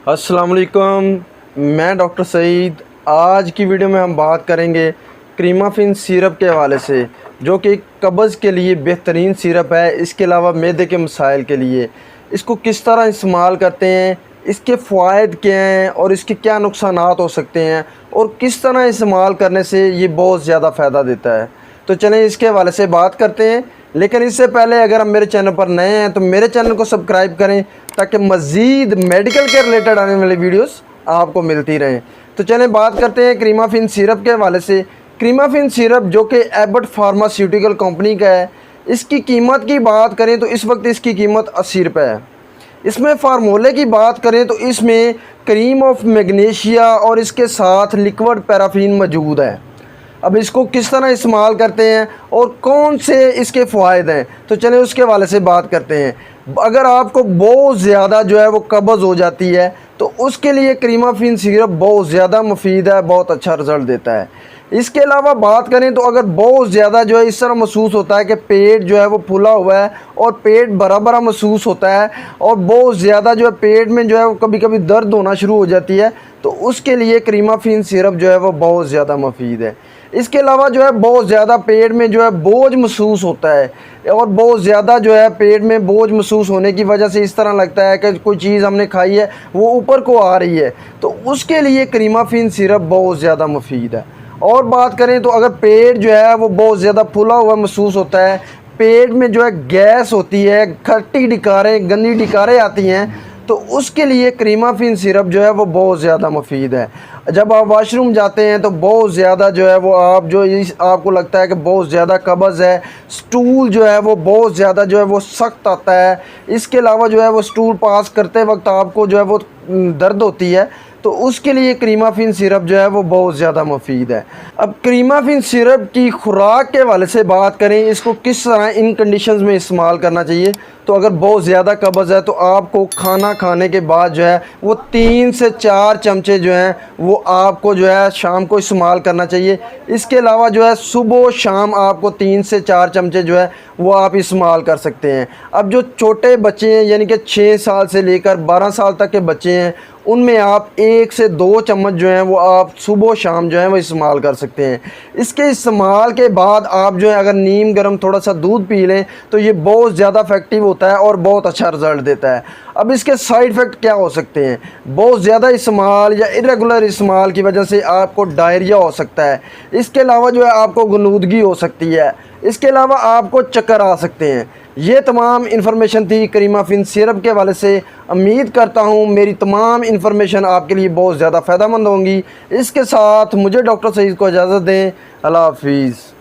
अस्सलाम वालेकुम, मैं डॉक्टर सईद। आज की वीडियो में हम बात करेंगे क्रीमाफिन सिरप के हवाले से, जो कि कब्ज़ के लिए बेहतरीन सिरप है। इसके अलावा मैदे के मसाइल के लिए इसको किस तरह इस्तेमाल करते हैं, इसके फ़वाइद क्या हैं और इसके क्या नुकसानात हो सकते हैं और किस तरह इस्तेमाल करने से ये बहुत ज़्यादा फ़ायदा देता है। तो चलें इसके हवाले से बात करते हैं। लेकिन इससे पहले अगर हम मेरे चैनल पर नए हैं तो मेरे चैनल को सब्सक्राइब करें ताकि मज़ीद मेडिकल के रिलेटेड आने वाली वीडियोस आपको मिलती रहें। तो चलें बात करते हैं क्रीमाफिन सिरप के हवाले से। क्रीमाफिन सिरप जो कि एबट फार्मास्यूटिकल कंपनी का है, इसकी कीमत की बात करें तो इस वक्त इसकी कीमत 80 रुपये है। इसमें फार्मूले की बात करें तो इसमें क्रीम ऑफ मैग्नीशिया और इसके साथ लिक्विड पैराफिन मौजूद है। अब इसको किस तरह इस्तेमाल करते हैं और कौन से इसके फ़ायदे हैं, तो चलें उसके हवाले से बात करते हैं। अगर आपको बहुत ज़्यादा जो है वो कब्ज़ हो जाती है तो उसके लिए क्रीमाफिन सिरप बहुत ज़्यादा मुफीद है, बहुत अच्छा रिज़ल्ट देता है। इसके अलावा बात करें तो अगर बहुत ज़्यादा जो है इस तरह महसूस होता है कि पेट जो है वो फूला हुआ है और पेट भरा भरा महसूस होता है और बहुत ज़्यादा जो है पेट में जो है वो कभी कभी दर्द होना शुरू हो जाती है, तो उसके लिए क्रीमाफिन सिरप जो है वो बहुत ज़्यादा मुफीद है। इसके अलावा जो है बहुत ज़्यादा पेट में जो है बोझ महसूस होता है और बहुत ज़्यादा जो है पेट में बोझ महसूस होने की वजह से इस तरह लगता है कि कोई चीज़ हमने खाई है वो ऊपर को आ रही है, तो उसके लिए क्रीमाफिन सिरप बहुत ज़्यादा मुफीद है। और बात करें तो अगर पेट जो है वो बहुत ज़्यादा फूला हुआ महसूस होता है, पेट में जो है गैस होती है, खट्टी डिकारें गंदी डिकारें आती हैं, तो उसके लिए क्रीमाफिन सिरप जो है वो बहुत ज़्यादा मुफीद है। जब आप वाशरूम जाते हैं तो बहुत ज़्यादा जो है वो आपको लगता है कि बहुत ज़्यादा कब्ज़ है, स्टूल जो है वो बहुत ज़्यादा जो है वो सख्त आता है। इसके अलावा जो है वो स्टूल पास करते वक्त आपको जो है वो दर्द होती है, तो उसके लिए क्रीमाफिन सिरप जो है वो बहुत ज़्यादा मुफीद है। अब क्रीमाफिन सिरप की खुराक के हवाले से बात करें, इसको किस तरह इन कंडीशंस में इस्तेमाल करना चाहिए, तो अगर बहुत ज़्यादा कब्ज़ है तो आपको खाना खाने के बाद जो है वो 3 से 4 चमचे जो हैं वो आपको जो है शाम को इस्तेमाल करना चाहिए। इसके अलावा जो है सुबह शाम आपको 3 से 4 चमचे जो है वो आप इस्तेमाल कर सकते हैं। अब जो छोटे बच्चे हैं यानी कि 6 साल से लेकर 12 साल तक के बच्चे हैं, उनमें आप 1 से 2 चम्मच जो हैं वो आप सुबह शाम जो है वो इस्तेमाल कर सकते हैं। इसके इस्तेमाल के बाद आप जो है अगर नीम गर्म थोड़ा सा दूध पी लें तो ये बहुत ज़्यादा इफेक्टिव होता है और बहुत अच्छा रिज़ल्ट देता है। अब इसके साइड इफ़ेक्ट क्या हो सकते हैं? बहुत ज़्यादा इस्तेमाल या इरेगुलर इस्तेमाल की वजह से आपको डायरिया हो सकता है। इसके अलावा जो है आपको गलूदगी हो सकती है। इसके अलावा आपको चक्कर आ सकते हैं। ये तमाम इन्फॉर्मेशन थी क्रीमाफिन सिरप के हवाले से। उम्मीद करता हूँ मेरी तमाम इन्फॉर्मेशन आपके लिए बहुत ज़्यादा फ़ायदेमंद होंगी। इसके साथ मुझे डॉक्टर सईद को इजाज़त दें। अल्लाह हाफिज़।